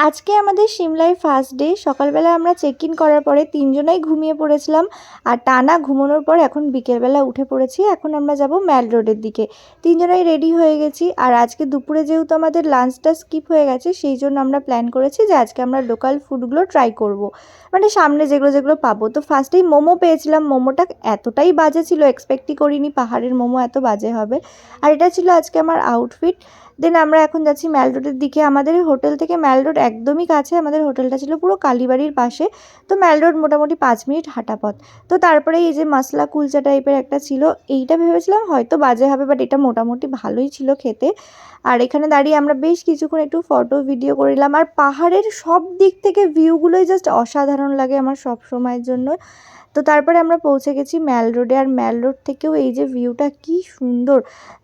আজকে আমাদের সিমলায় first day. সকালবেলা আমরা চেক ইন করার পরে তিনজনাই ঘুমিয়ে পড়েছিলাম, আর টানা ঘুমানোর পর এখন বিকেলবেলা উঠে পড়েছি। এখন আমরা যাব ম্যাল রোডের দিকে। তিনজনাই রেডি হয়ে গেছি। আর আজকে দুপুরে যেহেতু আমাদের লাঞ্চটা স্কিপ হয়ে গেছে, সেই জন্য আমরা প্ল্যান করেছি যে আজকে আমরা লোকাল ফুডগুলো ট্রাই করব, মানে সামনে যেগুলো যেগুলো পাবো। তো ফার্স্টেই মোমো পেয়েছিলাম। মোমোটা এতটাই বাজে ছিল, এক্সপেক্টই করিনি পাহাড়ের মোমো এত বাজে হবে। আর এটা ছিল আজকে আমার আউটফিট। দেন আমরা এখন যাচ্ছি ম্যাল রোডের দিকে। আমাদের হোটেল থেকে ম্যাল রোড একদমই কাছে। আমাদের হোটেলটা ছিল পুরো কালীবাড়ির পাশে। তো ম্যাল রোড মোটামুটি 5 মিনিট হাঁটা পথ। তো তারপরে এই যে মশলা কুলচা টাইপের একটা ছিল, এইটা ভেবেছিলাম হয়তো বাজে হবে, বাট এটা মোটামুটি ভালোই ছিল খেতে। আর এখানে দাঁড়িয়ে আমরা বেশ কিছুক্ষণ একটু ফটো ভিডিও করে নিলাম। আর পাহাড়ের সব দিক থেকে ভিউগুলোই জাস্ট অসাধারণ লাগে আমার সব সময়ের জন্য। তো তারপরে আমরা পৌঁছে গেছি ম্যাল রোডে। আর ম্যাল রোড থেকেও এই যে ভিউটা কি সুন্দর,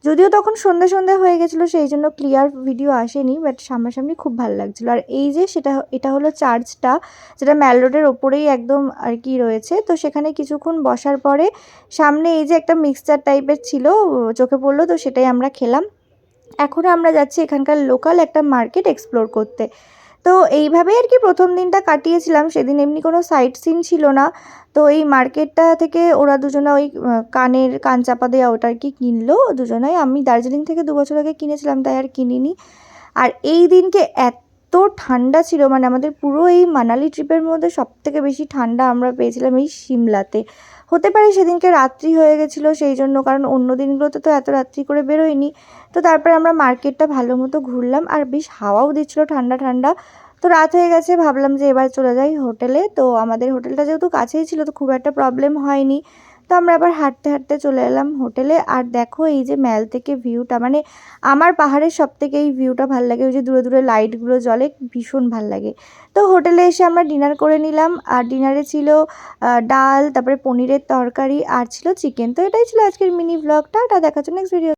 যদিও তখন সন্ধ্যে সন্ধ্যে হয়ে গেছিলো সেই জন্য ক্লিয়ার ভিডিও আসেনি, বাট সামনাসামনি খুব ভালো লাগছিলো। আর এই যে এটা হলো চার্চটা, যেটা ম্যাল রোডের ওপরেই একদম আর কি রয়েছে। তো সেখানে কিছুক্ষণ বসার পরে সামনে এই যে একটা মিক্সচার টাইপের ছিল চোখে পড়লো, তো সেটাই আমরা খেলাম। এখন আমরা যাচ্ছি এখানকার লোকাল একটা মার্কেট এক্সপ্লোর করতে। তো এইভাবেই আর কি প্রথম দিনটা কাটিয়েছিলাম। সেদিন এমনি কোনো সাইট সিন ছিল না। তো এই মার্কেটটা থেকে ওরা দুজনে ওই কান চাপা দেওয়া ওটা আর কি কিনলো দুজনাই। আমি দার্জিলিং থেকে 2 বছর আগে কিনেছিলাম, তাই আর কিনিনি। আর এই দিনকে এত ঠান্ডা ছিল, মানে আমাদের পুরো এই মানালি ট্রিপের মধ্যে সবথেকে বেশি ঠান্ডা আমরা পেয়েছিলাম এই সিমলাতে। হতে পারে সেদিনকে রাত্রি হয়ে গেছিলো সেই জন্য, কারণ অন্য দিনগুলোতে তো এত রাত্রি করে বেরোয়নি। তো তারপরে আমরা মার্কেটটা ভালো মতো ঘুরলাম, আর বেশ হাওয়াও দিচ্ছিলো ঠান্ডা ঠান্ডা। তো রাত হয়ে গেছে, ভাবলাম যে এবার চলে যাই হোটেলে। তো আমাদের হোটেলটা যেহেতু কাছেই ছিল তো খুব একটা প্রবলেম হয়নি। তো আমরা আবার হাঁটতে হাঁটতে চলে এলাম হোটেলে। আর দেখো এই যে ম্যাল থেকে ভিউটা, মানে আমার পাহাড়ের সব থেকে এই ভিউটা ভাল লাগে। ওই যে দূরে দূরে লাইটগুলো জ্বলে, ভীষণ ভাল লাগে। তো হোটেলে এসে আমরা ডিনার করে নিলাম। আর ডিনারে ছিল ডাল, তারপরে পনিরের তরকারি, আর ছিল চিকেন। তো এটাই ছিল আজকের মিনি ব্লগটা। দেখার জন্য নেক্সট ভিডিও।